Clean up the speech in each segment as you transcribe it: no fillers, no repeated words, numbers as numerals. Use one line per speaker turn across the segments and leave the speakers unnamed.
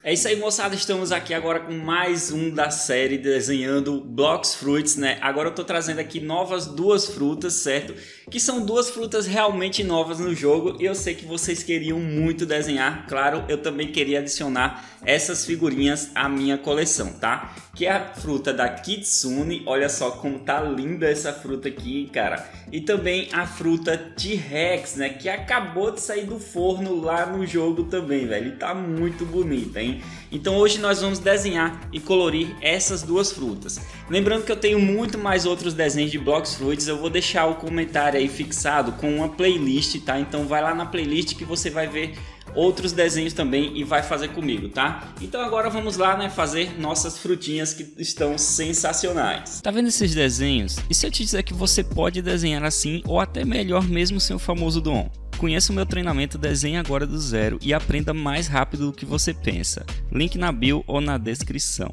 É isso aí, moçada, estamos aqui agora com mais um da série desenhando Blox Fruits, né? Agora eu tô trazendo aqui novas duas frutas, certo? Que são duas frutas realmente novas no jogo e eu sei que vocês queriam muito desenhar. Claro, eu também queria adicionar essas figurinhas à minha coleção, tá? Que é a fruta da Kitsune, olha só como tá linda essa fruta aqui, cara. E também a fruta T-Rex, né? Que acabou de sair do forno lá no jogo também, velho. E tá muito bonita, hein? Então hoje nós vamos desenhar e colorir essas duas frutas. Lembrando que eu tenho muito mais outros desenhos de Blox Fruits, eu vou deixar o comentário aí fixado com uma playlist, tá? Então vai lá na playlist que você vai ver outros desenhos também e vai fazer comigo, tá? Então agora vamos lá, né, fazer nossas frutinhas que estão sensacionais. Tá vendo esses desenhos? E se eu te dizer que você pode desenhar assim ou até melhor mesmo sem o famoso dom? Conheça o meu treinamento Desenhe Agora do Zero e aprenda mais rápido do que você pensa. Link na bio ou na descrição.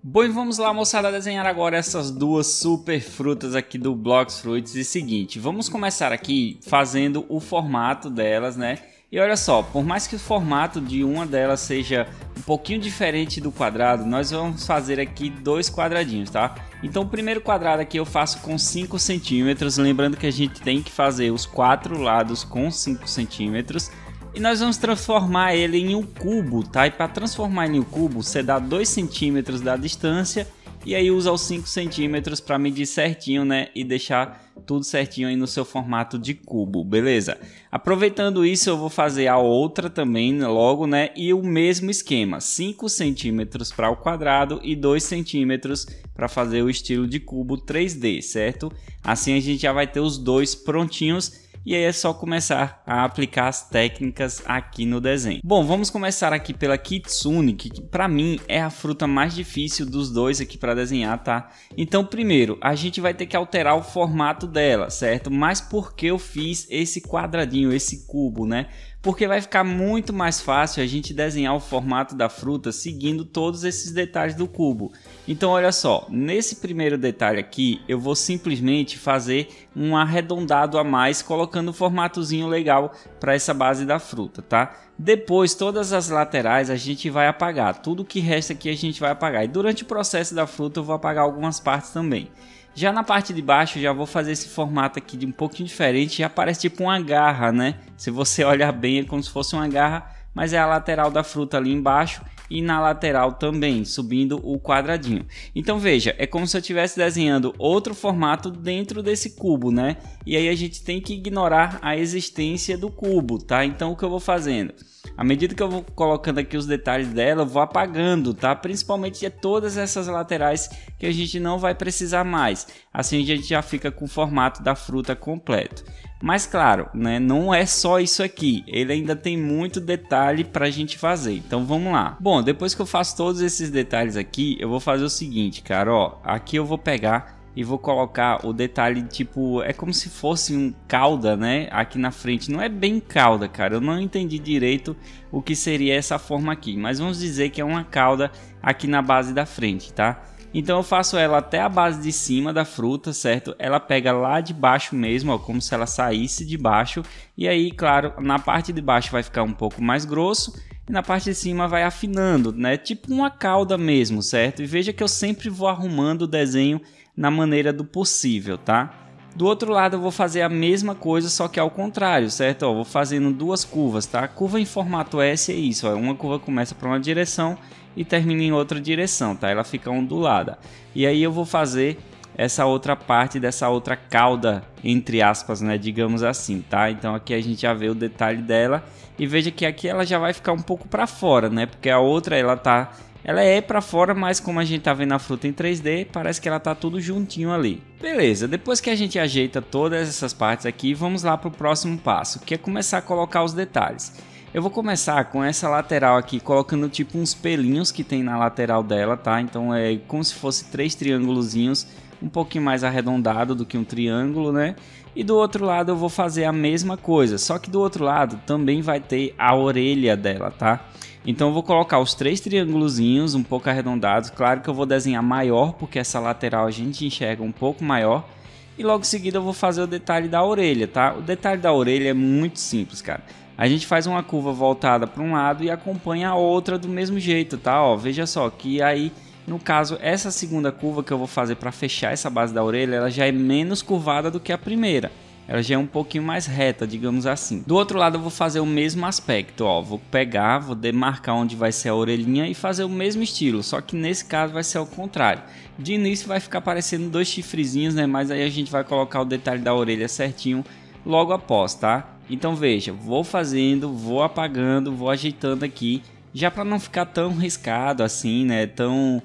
Bom, e vamos lá, moçada, desenhar agora essas duas super frutas aqui do Blox Fruits. E seguinte, vamos começar aqui fazendo o formato delas, né? E olha só, por mais que o formato de uma delas seja um pouquinho diferente do quadrado, nós vamos fazer aqui dois quadradinhos, tá? Então o primeiro quadrado aqui eu faço com 5 centímetros, lembrando que a gente tem que fazer os 4 lados com 5 centímetros. E nós vamos transformar ele em um cubo, tá? E para transformar ele em um cubo, você dá 2 centímetros da distância e aí usa os 5 centímetros para medir certinho, né? E deixar tudo certinho aí no seu formato de cubo, beleza? Aproveitando isso, eu vou fazer a outra também logo, né? E o mesmo esquema, 5 centímetros para o quadrado e 2 centímetros para fazer o estilo de cubo 3D, certo? Assim a gente já vai ter os dois prontinhos. E aí é só começar a aplicar as técnicas aqui no desenho. Bom, vamos começar aqui pela Kitsune, que para mim é a fruta mais difícil dos dois aqui para desenhar, tá? Então primeiro, a gente vai ter que alterar o formato dela, certo? Mas por que eu fiz esse quadradinho, esse cubo, né? Porque vai ficar muito mais fácil a gente desenhar o formato da fruta seguindo todos esses detalhes do cubo. Então olha só, nesse primeiro detalhe aqui eu vou simplesmente fazer um arredondado a mais, colocando um formatozinho legal para essa base da fruta, tá? Depois todas as laterais a gente vai apagar, tudo que resta aqui a gente vai apagar. E durante o processo da fruta eu vou apagar algumas partes também. Já na parte de baixo já vou fazer esse formato aqui de um pouquinho diferente, já parece tipo uma garra, né? Se você olhar bem é como se fosse uma garra, mas é a lateral da fruta ali embaixo e na lateral também, subindo o quadradinho. Então veja, é como se eu estivesse desenhando outro formato dentro desse cubo, né? E aí a gente tem que ignorar a existência do cubo, tá? Então o que eu vou fazendo? À medida que eu vou colocando aqui os detalhes dela, eu vou apagando, tá? Principalmente todas essas laterais que a gente não vai precisar mais. Assim a gente já fica com o formato da fruta completo. Mas claro, né, não é só isso aqui, ele ainda tem muito detalhe para a gente fazer, então vamos lá. Bom, depois que eu faço todos esses detalhes aqui, eu vou fazer o seguinte, cara, ó, aqui eu vou pegar e vou colocar o detalhe tipo, é como se fosse um cauda, né, aqui na frente. Não é bem cauda, cara, eu não entendi direito o que seria essa forma aqui, mas vamos dizer que é uma cauda aqui na base da frente, tá? Então eu faço ela até a base de cima da fruta, certo? Ela pega lá de baixo mesmo, ó, como se ela saísse de baixo. E aí, claro, na parte de baixo vai ficar um pouco mais grosso e na parte de cima vai afinando, né? Tipo uma cauda mesmo, certo? E veja que eu sempre vou arrumando o desenho na maneira do possível, tá? Do outro lado eu vou fazer a mesma coisa, só que ao contrário, certo? Ó, vou fazendo duas curvas, tá? Curva em formato S é isso, ó. Uma curva começa para uma direção e termina em outra direção, tá? Ela fica ondulada. E aí eu vou fazer essa outra parte dessa outra cauda, entre aspas, né? Digamos assim, tá? Então aqui a gente já vê o detalhe dela e veja que aqui ela já vai ficar um pouco para fora, né? Porque a outra ela é para fora, mas como a gente tá vendo a fruta em 3D, parece que ela tá tudo juntinho ali. Beleza, depois que a gente ajeita todas essas partes aqui, vamos lá para o próximo passo, que é começar a colocar os detalhes. Eu vou começar com essa lateral aqui, colocando tipo uns pelinhos que tem na lateral dela, tá? Então é como se fosse 3 triângulozinhos, um pouquinho mais arredondado do que um triângulo, né? E do outro lado eu vou fazer a mesma coisa, só que do outro lado também vai ter a orelha dela, tá? Então eu vou colocar os 3 triângulozinhos um pouco arredondados. Claro que eu vou desenhar maior, porque essa lateral a gente enxerga um pouco maior. E logo em seguida eu vou fazer o detalhe da orelha, tá? O detalhe da orelha é muito simples, cara. a gente faz uma curva voltada para um lado e acompanha a outra do mesmo jeito, tá? Ó, veja só que aí, no caso, essa segunda curva que eu vou fazer para fechar essa base da orelha, ela já é menos curvada do que a primeira. Ela já é um pouquinho mais reta, digamos assim. Do outro lado eu vou fazer o mesmo aspecto, ó. Vou pegar, vou demarcar onde vai ser a orelhinha e fazer o mesmo estilo. Só que nesse caso vai ser ao contrário. De início vai ficar parecendo dois chifrezinhos, né? Mas aí a gente vai colocar o detalhe da orelha certinho logo após, tá? Então veja, vou fazendo, vou apagando, vou ajeitando aqui. Já para não ficar tão riscado assim, né? Tão...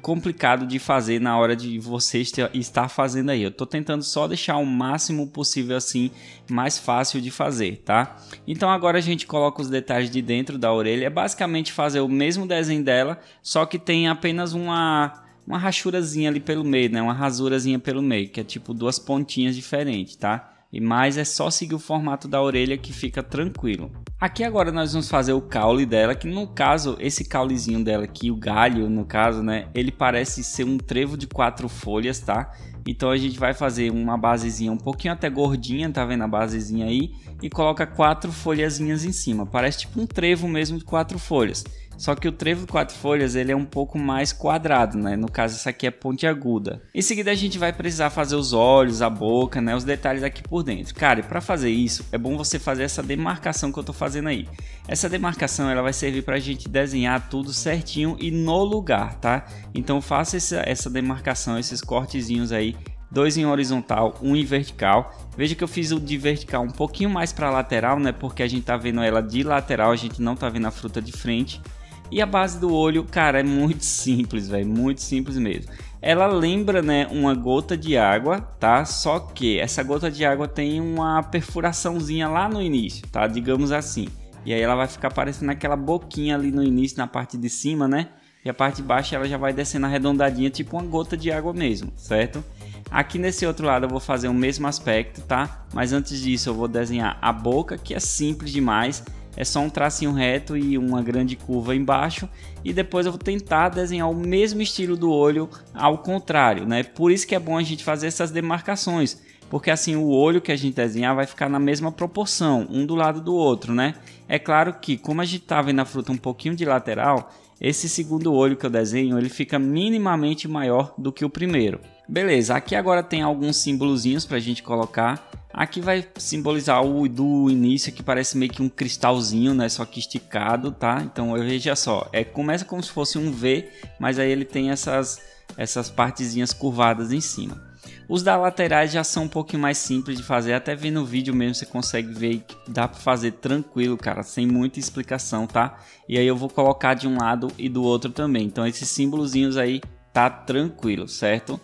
complicado de fazer na hora de você estar fazendo aí. Eu tô tentando só deixar o máximo possível assim, mais fácil de fazer, tá? Então agora a gente coloca os detalhes de dentro da orelha. É basicamente fazer o mesmo desenho dela, só que tem apenas uma rachurazinha ali pelo meio, né? Uma rasurazinha pelo meio, que é tipo duas pontinhas diferentes, tá? E mais é só seguir o formato da orelha que fica tranquilo. Aqui agora nós vamos fazer o caule dela, que no caso, esse caulezinho dela aqui, o galho no caso, né? Ele parece ser um trevo de 4 folhas, tá? Então a gente vai fazer uma basezinha um pouquinho até gordinha, tá vendo a basezinha aí? E coloca 4 folhazinhas em cima, parece tipo um trevo mesmo de 4 folhas. Só que o trevo de 4 folhas ele é um pouco mais quadrado, né? No caso essa aqui é pontiaguda. Em seguida a gente vai precisar fazer os olhos, a boca, né? Os detalhes aqui por dentro. Cara, e para fazer isso é bom você fazer essa demarcação que eu tô fazendo aí. Essa demarcação ela vai servir para a gente desenhar tudo certinho e no lugar, tá? Então faça essa demarcação, esses cortezinhos aí. 2 em horizontal, 1 em vertical. Veja que eu fiz o de vertical um pouquinho mais para lateral, né? Porque a gente tá vendo ela de lateral, a gente não tá vendo a fruta de frente. E a base do olho, cara, é muito simples, velho, muito simples mesmo. Ela lembra, né, uma gota de água, tá? Só que essa gota de água tem uma perfuraçãozinha lá no início, tá? Digamos assim. E aí ela vai ficar parecendo aquela boquinha ali no início, na parte de cima, né? E a parte de baixo ela já vai descendo arredondadinha, tipo uma gota de água mesmo, certo? Aqui nesse outro lado eu vou fazer o mesmo aspecto, tá? Mas antes disso eu vou desenhar a boca, que é simples demais. É só um tracinho reto e uma grande curva embaixo. E depois eu vou tentar desenhar o mesmo estilo do olho ao contrário, né? Por isso que é bom a gente fazer essas demarcações. Porque assim o olho que a gente desenhar vai ficar na mesma proporção, um do lado do outro, né? É claro que como a gente tá vendo a fruta um pouquinho de lateral, esse segundo olho que eu desenho, ele fica minimamente maior do que o primeiro. Beleza, aqui agora tem alguns símbolozinhos para a gente colocar. Aqui vai simbolizar o do início, que parece meio que um cristalzinho, né? Só que esticado, tá? Então veja só, começa como se fosse um V, mas aí ele tem essas partezinhas curvadas em cima. Os da laterais já são um pouquinho mais simples de fazer, até vendo o vídeo mesmo você consegue ver que dá para fazer tranquilo, cara, sem muita explicação, tá? E aí eu vou colocar de um lado e do outro também, então esses símbolozinhos aí tá tranquilo, certo?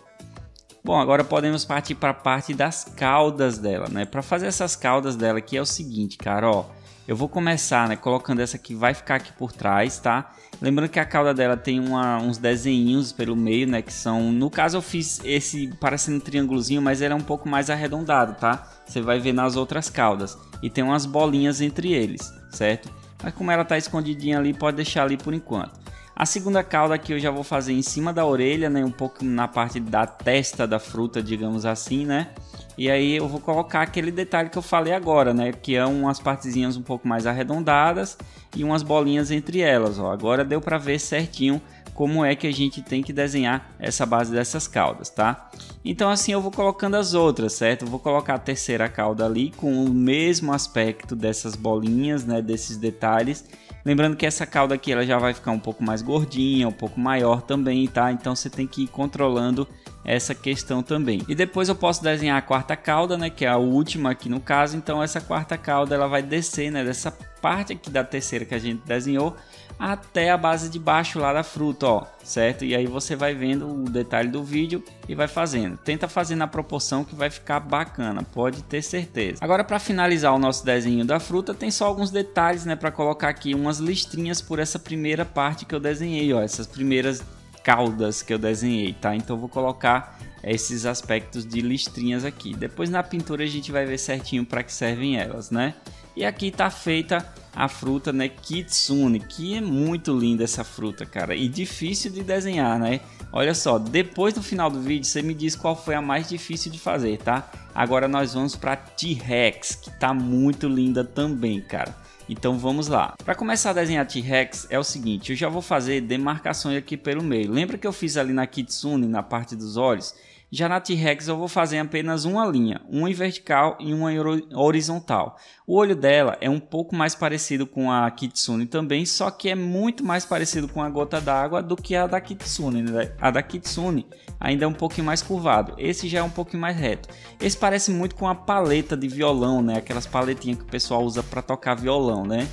Bom, agora podemos partir para a parte das caudas dela, né? Para fazer essas caudas dela aqui é o seguinte, cara, ó. Eu vou começar, né, colocando essa que vai ficar aqui por trás, tá? Lembrando que a cauda dela tem uns desenhinhos pelo meio, né? Que são... No caso eu fiz esse parecendo um triângulozinho, mas ele é um pouco mais arredondado, tá? Você vai ver nas outras caudas. E tem umas bolinhas entre eles, certo? Mas como ela tá escondidinha ali, pode deixar ali por enquanto. A segunda cauda aqui eu já vou fazer em cima da orelha, né? Um pouco na parte da testa da fruta, digamos assim, né? E aí eu vou colocar aquele detalhe que eu falei agora, né? Que é umas partezinhas um pouco mais arredondadas e umas bolinhas entre elas, ó. Agora deu para ver certinho como é que a gente tem que desenhar essa base dessas caudas, tá? Então assim eu vou colocando as outras, certo? Eu vou colocar a terceira cauda ali com o mesmo aspecto dessas bolinhas, né? Desses detalhes. Lembrando que essa cauda aqui ela já vai ficar um pouco mais gordinha, um pouco maior também, tá? Então você tem que ir controlando essa questão também. E depois eu posso desenhar a quarta cauda, né? Que é a última aqui no caso. Então essa quarta cauda ela vai descer, né? Dessa parte aqui da terceira que a gente desenhou até a base de baixo lá da fruta, ó, certo? E aí você vai vendo o detalhe do vídeo e vai fazendo. Tenta fazer na proporção que vai ficar bacana, pode ter certeza. Agora para finalizar o nosso desenho da fruta, tem só alguns detalhes, né, para colocar aqui umas listrinhas por essa primeira parte que eu desenhei, ó, essas primeiras caudas que eu desenhei, tá? Então eu vou colocar esses aspectos de listrinhas aqui. Depois na pintura a gente vai ver certinho para que servem elas, né? E aqui tá feita a fruta, né, Kitsune, que é muito linda essa fruta, cara, e difícil de desenhar, né? Olha só, depois do final do vídeo você me diz qual foi a mais difícil de fazer, tá? Agora nós vamos para T-Rex, que tá muito linda também, cara. Então vamos lá. Para começar a desenhar T-Rex é o seguinte, eu já vou fazer demarcações aqui pelo meio. Lembra que eu fiz ali na Kitsune, na parte dos olhos? Já na T-Rex eu vou fazer apenas uma linha, uma em vertical e uma em horizontal. O olho dela é um pouco mais parecido com a Kitsune também, só que é muito mais parecido com a gota d'água do que a da Kitsune, né? A da Kitsune ainda é um pouquinho mais curvado, esse já é um pouquinho mais reto. Esse parece muito com a paleta de violão, né? Aquelas paletinhas que o pessoal usa para tocar violão, né?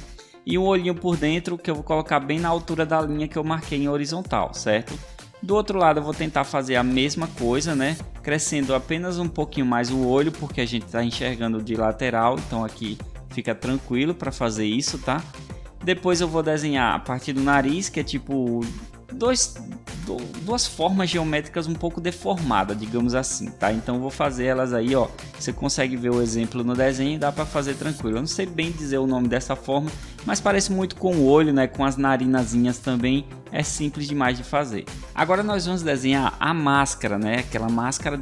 E um olhinho por dentro que eu vou colocar bem na altura da linha que eu marquei em horizontal, certo? Do outro lado eu vou tentar fazer a mesma coisa, né? Crescendo apenas um pouquinho mais o olho, porque a gente está enxergando de lateral, então aqui fica tranquilo para fazer isso, tá? Depois eu vou desenhar a parte do nariz, que é tipo duas formas geométricas um pouco deformadas, digamos assim, tá? Então eu vou fazer elas aí, ó. Você consegue ver o exemplo no desenho e dá para fazer tranquilo. Eu não sei bem dizer o nome dessa forma, mas parece muito com o olho, né? Com as narinazinhas também. É simples demais de fazer. Agora nós vamos desenhar a máscara, né? Aquela máscara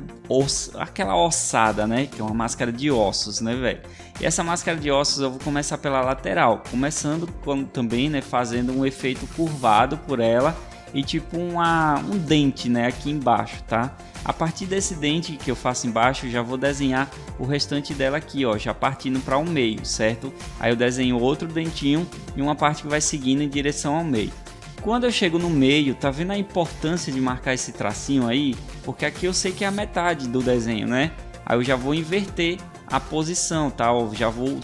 aquela ossada, né? Que é uma máscara de ossos, né, velho? E essa máscara de ossos eu vou começar pela lateral, começando também, né? Fazendo um efeito curvado por ela e tipo um dente, né? Aqui embaixo, tá? A partir desse dente que eu faço embaixo, já vou desenhar o restante dela aqui, ó, já partindo para o meio, certo? Aí eu desenho outro dentinho e uma parte que vai seguindo em direção ao meio. Quando eu chego no meio, tá vendo a importância de marcar esse tracinho aí? Porque aqui eu sei que é a metade do desenho, né? Aí eu já vou inverter a posição, tá? O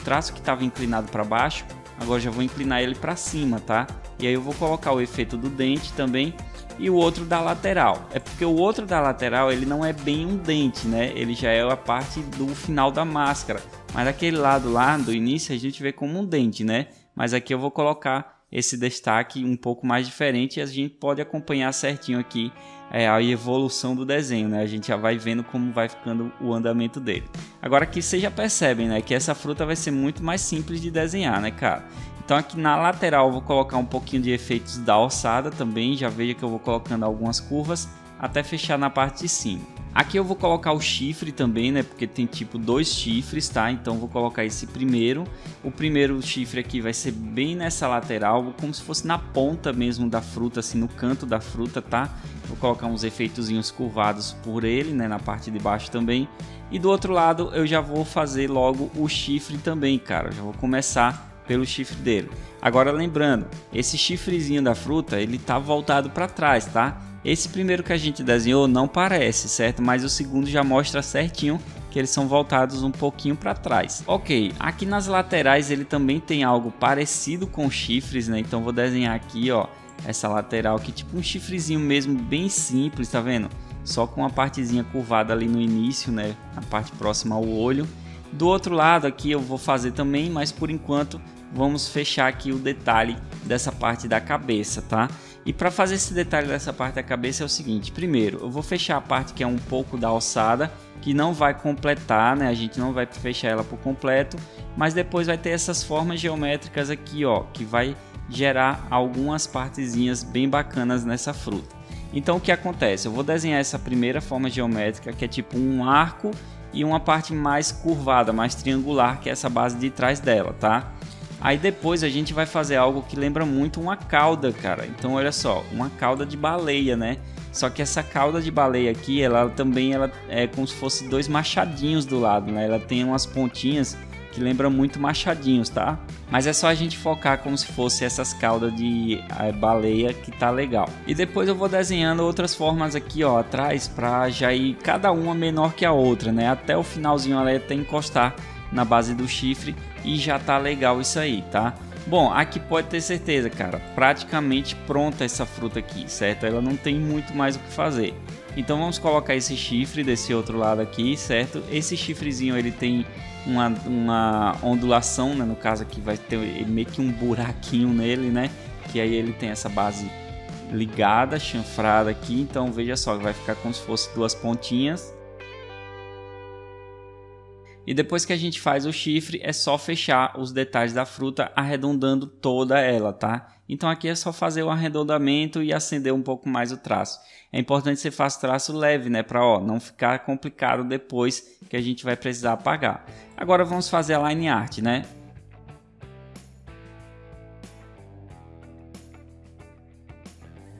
traço que estava inclinado para baixo, agora já vou inclinar ele para cima, tá? E aí eu vou colocar o efeito do dente também e o outro da lateral. É porque o outro da lateral ele não é bem um dente, né? Ele já é a parte do final da máscara. Mas aquele lado lá do início a gente vê como um dente, né? Mas aqui eu vou colocar esse destaque um pouco mais diferente e a gente pode acompanhar certinho aqui a evolução do desenho, né? A gente já vai vendo como vai ficando o andamento dele. Agora aqui vocês já percebem, né, que essa fruta vai ser muito mais simples de desenhar, né, cara? Então aqui na lateral eu vou colocar um pouquinho de efeitos da ossada também, já veja que eu vou colocando algumas curvas até fechar na parte de cima. Aqui eu vou colocar o chifre também, né? Porque tem tipo 2 chifres, tá? Então vou colocar esse primeiro. O primeiro chifre aqui vai ser bem nessa lateral, como se fosse na ponta mesmo da fruta, assim, no canto da fruta, tá? Vou colocar uns efeitozinhos curvados por ele, né? Na parte de baixo também. E do outro lado eu já vou fazer logo o chifre também, cara. Eu já vou começar pelo chifre dele. Agora lembrando, esse chifrezinho da fruta, ele tá voltado para trás, tá? Esse primeiro que a gente desenhou não parece, certo? Mas o segundo já mostra certinho que eles são voltados um pouquinho para trás. Ok, aqui nas laterais ele também tem algo parecido com chifres, né? Então vou desenhar aqui, ó, essa lateral aqui, tipo um chifrezinho mesmo, bem simples, tá vendo? Só com uma partezinha curvada ali no início, né? A parte próxima ao olho. Do outro lado aqui eu vou fazer também, mas por enquanto vamos fechar aqui o detalhe dessa parte da cabeça, tá? E para fazer esse detalhe dessa parte da cabeça é o seguinte: primeiro eu vou fechar a parte que é um pouco da alçada, que não vai completar, né? A gente não vai fechar ela por completo, mas depois vai ter essas formas geométricas aqui, ó, que vai gerar algumas partezinhas bem bacanas nessa fruta. Então o que acontece? Eu vou desenhar essa primeira forma geométrica, que é tipo um arco e uma parte mais curvada, mais triangular, que é essa base de trás dela, tá? Aí depois a gente vai fazer algo que lembra muito uma cauda, cara. Então olha só, uma cauda de baleia, né? Só que essa cauda de baleia aqui, ela é como se fosse 2 machadinhos do lado, né? Ela tem umas pontinhas que lembram muito machadinhos, tá? Mas é só a gente focar como se fosse essas caudas de baleia, que tá legal. E depois eu vou desenhando outras formas aqui, ó, atrás, pra já ir cada uma menor que a outra, né? Até o finalzinho ela até encostar na base do chifre e já tá legal isso aí, tá? Bom, aqui pode ter certeza, cara, praticamente pronta essa fruta aqui, certo? Ela não tem muito mais o que fazer. Então vamos colocar esse chifre desse outro lado aqui, certo? Esse chifrezinho ele tem uma ondulação, né? No caso aqui vai ter meio que um buraquinho nele, né? Que aí ele tem essa base ligada, chanfrada aqui. Então veja só, vai ficar como se fosse 2 pontinhas. E depois que a gente faz o chifre, é só fechar os detalhes da fruta arredondando toda ela, tá? Então aqui é só fazer o arredondamento e acender um pouco mais o traço. É importante que você faça o traço leve, né? Para não ficar complicado depois que a gente vai precisar apagar. Agora vamos fazer a line art, né?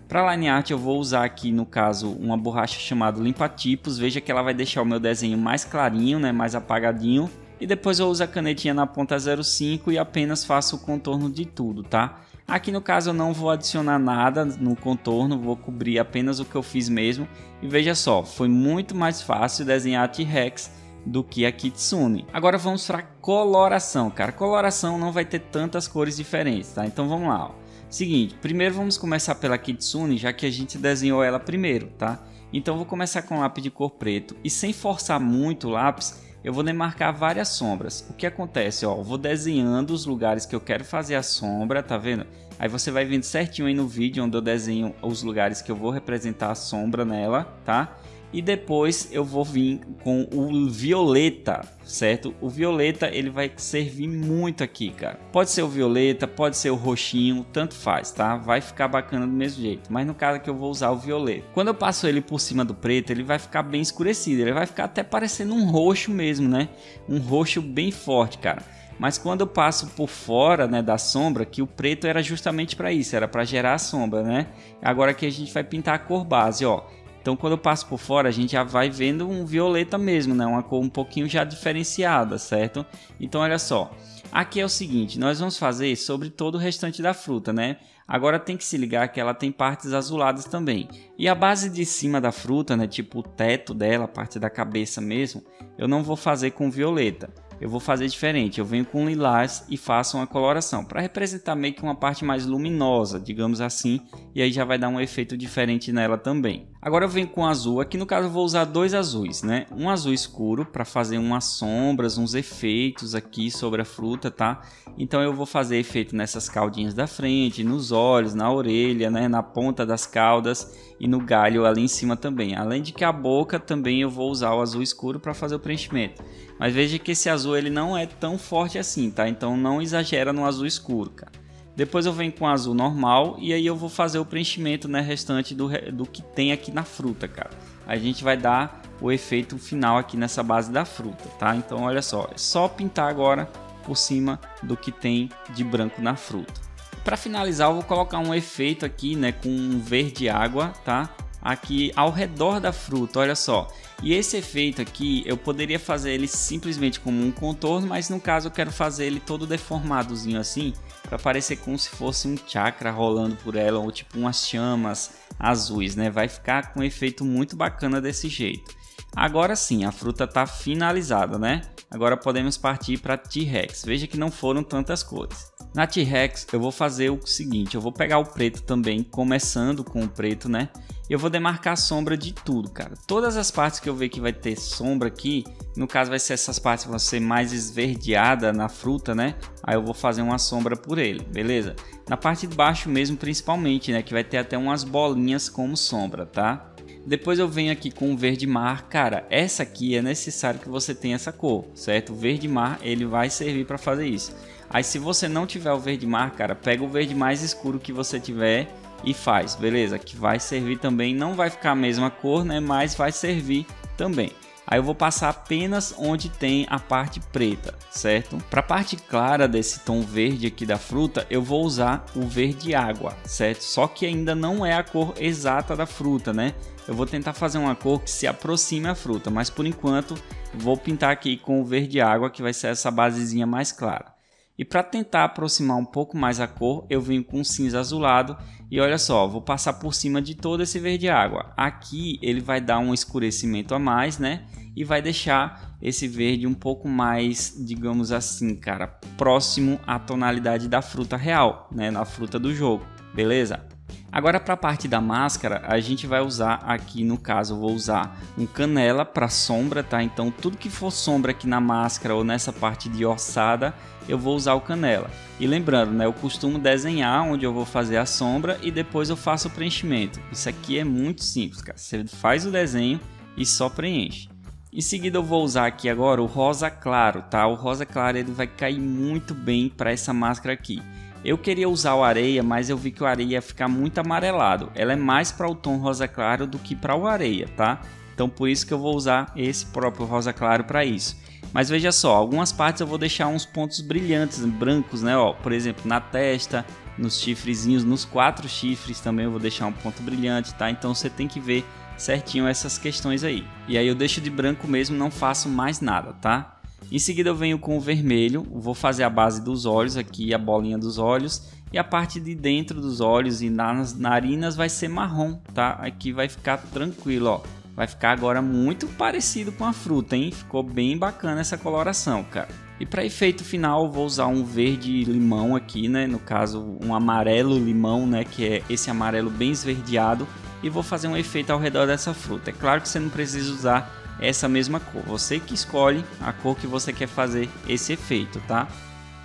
Para line art eu vou usar aqui no caso uma borracha chamada limpa-tipos. Veja que ela vai deixar o meu desenho mais clarinho, né? Mais apagadinho. E depois eu uso a canetinha na ponta 05 e apenas faço o contorno de tudo, tá? Aqui no caso eu não vou adicionar nada no contorno, vou cobrir apenas o que eu fiz mesmo. E veja só, foi muito mais fácil desenhar a T-Rex do que a Kitsune. Agora vamos para coloração, cara. Coloração não vai ter tantas cores diferentes, tá? Então vamos lá, ó. Seguinte, primeiro vamos começar pela Kitsune, já que a gente desenhou ela primeiro, tá? Então eu vou começar com lápis de cor preto e sem forçar muito o lápis, eu vou demarcar várias sombras. O que acontece, ó, eu vou desenhando os lugares que eu quero fazer a sombra, tá vendo? Aí você vai vendo certinho aí no vídeo onde eu desenho os lugares que eu vou representar a sombra nela, tá? E depois eu vou vir com o violeta, certo? O violeta ele vai servir muito aqui, cara. Pode ser o violeta, pode ser o roxinho, tanto faz, tá? Vai ficar bacana do mesmo jeito. Mas no caso aqui eu vou usar o violeta. Quando eu passo ele por cima do preto, ele vai ficar bem escurecido. Ele vai ficar até parecendo um roxo mesmo, né? Um roxo bem forte, cara. Mas quando eu passo por fora, né, da sombra, que o preto era justamente para isso, era para gerar a sombra, né? Agora aqui a gente vai pintar a cor base, ó. Então quando eu passo por fora a gente já vai vendo um violeta mesmo, né? Uma cor um pouquinho já diferenciada, certo? Então olha só, aqui é o seguinte, nós vamos fazer sobre todo o restante da fruta, né? Agora tem que se ligar que ela tem partes azuladas também. E a base de cima da fruta, né? Tipo o teto dela, a parte da cabeça mesmo, eu não vou fazer com violeta. Eu vou fazer diferente, eu venho com lilás e faço uma coloração para representar meio que uma parte mais luminosa, digamos assim, e aí já vai dar um efeito diferente nela também. Agora eu venho com azul, aqui no caso eu vou usar dois azuis, né? Um azul escuro para fazer umas sombras, uns efeitos aqui sobre a fruta, tá? Então eu vou fazer efeito nessas caldinhas da frente, nos olhos, na orelha, né? Na ponta das caudas e no galho ali em cima também. Além de que a boca também eu vou usar o azul escuro para fazer o preenchimento. Mas veja que esse azul ele não é tão forte assim, tá? Então não exagera no azul escuro, cara. Depois eu venho com azul normal e aí eu vou fazer o preenchimento, né, restante do que tem aqui na fruta, cara. Aí a gente vai dar o efeito final aqui nessa base da fruta, tá? Então olha só, é só pintar agora por cima do que tem de branco na fruta. Para finalizar eu vou colocar um efeito aqui, né, com um verde água, tá? Aqui ao redor da fruta, olha só. E esse efeito aqui eu poderia fazer ele simplesmente como um contorno, mas no caso eu quero fazer ele todo deformadozinho assim, para parecer como se fosse um chakra rolando por ela, ou tipo umas chamas azuis, né? Vai ficar com um efeito muito bacana desse jeito. Agora sim, a fruta está finalizada, né? Agora podemos partir para T-Rex. Veja que não foram tantas cores. Na T-Rex eu vou fazer o seguinte, eu vou pegar o preto também, começando com o preto, né? Eu vou demarcar a sombra de tudo, cara. Todas as partes que eu ver que vai ter sombra aqui, no caso vai ser essas partes que vão ser mais esverdeadas na fruta, né? Aí eu vou fazer uma sombra por ele, beleza? Na parte de baixo mesmo, principalmente, né? Que vai ter até umas bolinhas como sombra, tá? Depois eu venho aqui com o verde mar, cara, essa aqui é necessário que você tenha essa cor, certo? O verde mar, ele vai servir para fazer isso. Aí se você não tiver o verde mar, cara, pega o verde mais escuro que você tiver e faz, beleza? Que vai servir também, não vai ficar a mesma cor, né? Mas vai servir também. Aí eu vou passar apenas onde tem a parte preta, certo? Para a parte clara desse tom verde aqui da fruta, eu vou usar o verde água, certo? Só que ainda não é a cor exata da fruta, né? Eu vou tentar fazer uma cor que se aproxime à fruta, mas por enquanto vou pintar aqui com o verde água, que vai ser essa basezinha mais clara. E para tentar aproximar um pouco mais a cor, eu venho com cinza azulado e olha só, vou passar por cima de todo esse verde água. Aqui ele vai dar um escurecimento a mais, né? E vai deixar esse verde um pouco mais, digamos assim, cara, próximo à tonalidade da fruta real, né? Na fruta do jogo, beleza? Agora para a parte da máscara, a gente vai usar aqui, no caso eu vou usar um canela para sombra, tá? Então tudo que for sombra aqui na máscara ou nessa parte de ossada, eu vou usar o canela. E lembrando, né, eu costumo desenhar onde eu vou fazer a sombra e depois eu faço o preenchimento. Isso aqui é muito simples, cara. Você faz o desenho e só preenche. Em seguida eu vou usar aqui agora o rosa claro, tá? O rosa claro ele vai cair muito bem para essa máscara aqui. Eu queria usar o areia, mas eu vi que o areia ia ficar muito amarelado. Ela é mais para o tom rosa claro do que para o areia, tá? Então por isso que eu vou usar esse próprio rosa claro para isso. Mas veja só, algumas partes eu vou deixar uns pontos brilhantes, brancos, né? Ó, por exemplo, na testa, nos chifrezinhos, nos 4 chifres também eu vou deixar um ponto brilhante, tá? Então você tem que ver certinho essas questões aí. E aí eu deixo de branco mesmo, não faço mais nada, tá? Em seguida eu venho com o vermelho, vou fazer a base dos olhos aqui, a bolinha dos olhos. E a parte de dentro dos olhos e nas narinas vai ser marrom, tá? Aqui vai ficar tranquilo, ó. Vai ficar agora muito parecido com a fruta, hein? Ficou bem bacana essa coloração, cara. E para efeito final eu vou usar um verde limão aqui, né? No caso um amarelo limão, né? Que é esse amarelo bem esverdeado. E vou fazer um efeito ao redor dessa fruta. É claro que você não precisa usar essa mesma cor. Você que escolhe a cor que você quer fazer esse efeito, tá?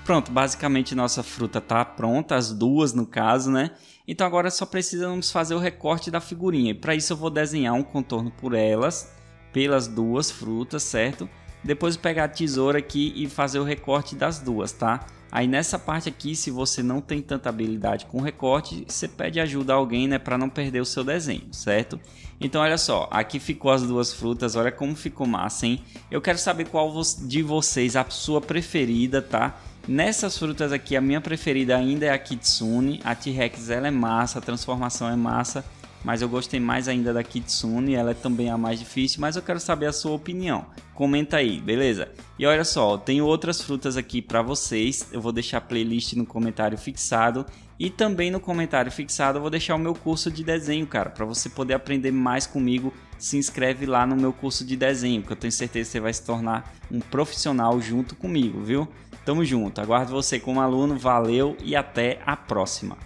Pronto, basicamente nossa fruta tá pronta, as duas no caso, né? Então agora só precisamos fazer o recorte da figurinha. E para isso eu vou desenhar um contorno por elas, pelas duas frutas, certo? Depois eu pegar a tesoura aqui e fazer o recorte das duas, tá? Aí nessa parte aqui, se você não tem tanta habilidade com recorte, você pede ajuda a alguém, né, para não perder o seu desenho, certo? Então olha só, aqui ficou as duas frutas, olha como ficou massa, hein? Eu quero saber qual de vocês a sua preferida, tá? Nessas frutas aqui, a minha preferida ainda é a Kitsune. A T-Rex ela é massa, a transformação é massa, mas eu gostei mais ainda da Kitsune, ela é também a mais difícil, mas eu quero saber a sua opinião. Comenta aí, beleza? E olha só, tenho outras frutas aqui para vocês, eu vou deixar a playlist no comentário fixado e também no comentário fixado eu vou deixar o meu curso de desenho, cara, para você poder aprender mais comigo. Se inscreve lá no meu curso de desenho, que eu tenho certeza que você vai se tornar um profissional junto comigo, viu? Tamo junto, aguardo você como aluno, valeu e até a próxima!